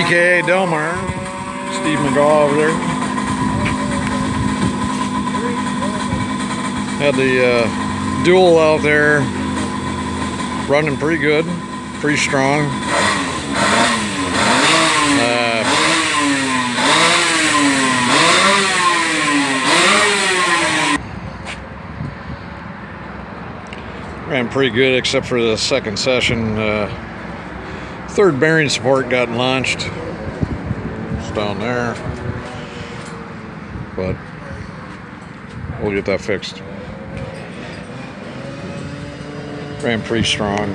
VKA Delmar, Steve McGaw over there. Had the dual out there running pretty good, pretty strong. Ran pretty good except for the second session. Third bearing support got launched. It's down there. But we'll get that fixed. Ran pretty strong.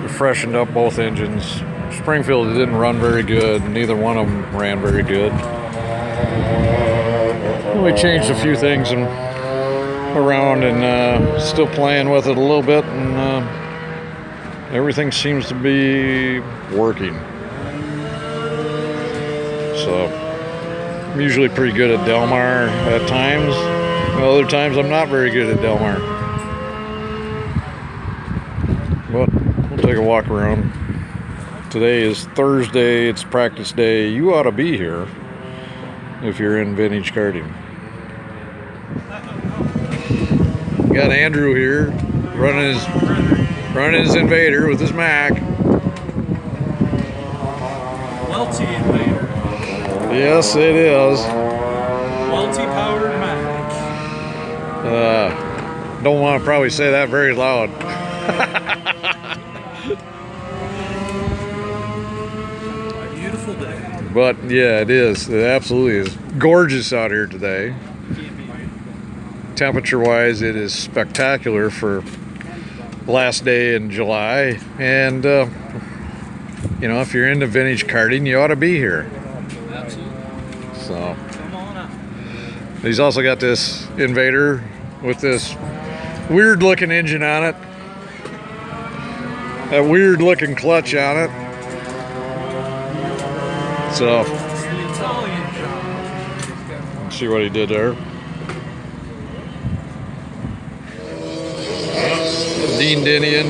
We freshened up both engines. Springfield didn't run very good. Neither one of them ran very good. We changed a few things around and still playing with it a little bit, and everything seems to be working. So I'm usually pretty good at Delmar at times. Other times I'm not very good at Delmar. But we'll take a walk around. Today is Thursday, it's practice day. You ought to be here if you're in vintage karting. Got Andrew here running his Invader with his Mac. Welty Invader. Yes, it is. Welty powered Mac. Don't want to probably say that very loud. A beautiful day. But yeah, it is. It absolutely is gorgeous out here today. Temperature wise, it is spectacular for last day in July, and you know, if you're into vintage karting, you ought to be here. Absolutely. So Come on up. he's also got this Invader with this weird looking engine on it, that weird looking clutch on it. So It's the Italian job. let's see what he did there. Dean Dinian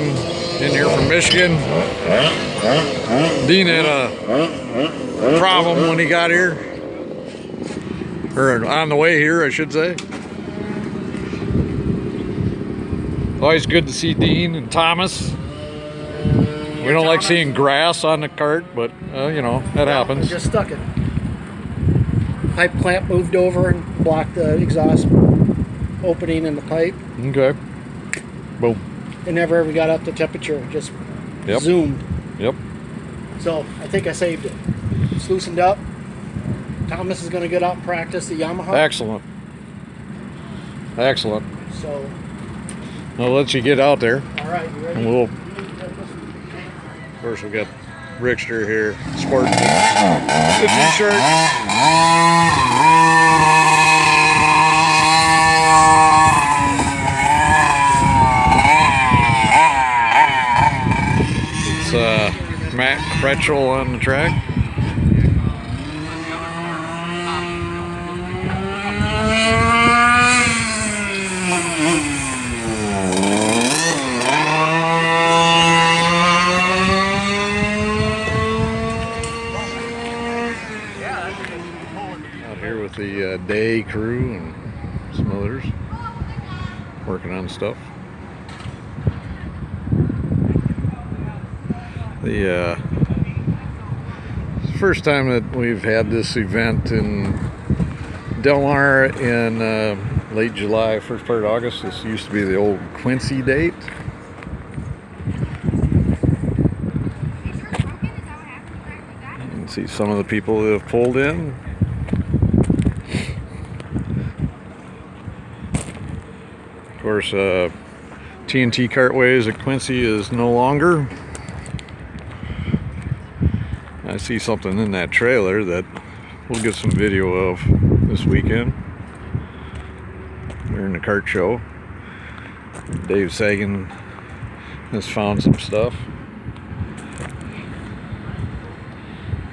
in here from Michigan. Dean had a problem when he got here, or on the way here, I should say. Always good to see Dean and Thomas. We don't like seeing grass on the cart, but you know, that happens. I just stuck it. Pipe clamp moved over and blocked the exhaust opening in the pipe. Okay. Boom. It never ever got up to temperature. It just zoomed. Yep. So I think I saved it. It's loosened up. Thomas is going to get out and practice the Yamaha. Excellent. Excellent. So. I'll let you get out there. All right. You ready? And we'll. Of course, we got Rickster here, sporting the t-shirt. It's Matt Kretschel on the track. Out here with the day crew and some others working on stuff. The first time that we've had this event in Delmar in late July, first part of August. This used to be the old Quincy date. You can see some of the people that have pulled in. Of course, TNT Kartways at Quincy is no longer. I see something in that trailer that we'll get some video of this weekend during the kart show. Dave Sagan has found some stuff.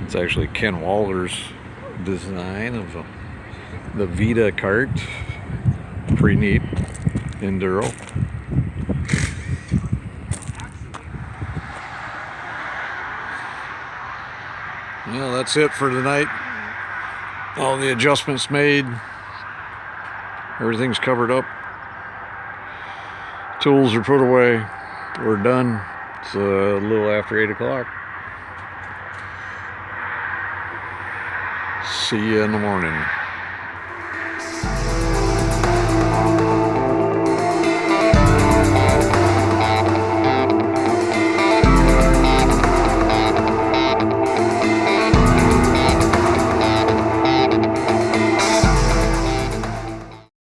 It's actually Ken Waller's design of the Vita kart. Pretty neat. Enduro. Yeah, that's it for tonight. All the adjustments made. Everything's covered up. Tools are put away. We're done. It's a little after 8 o'clock. See you in the morning.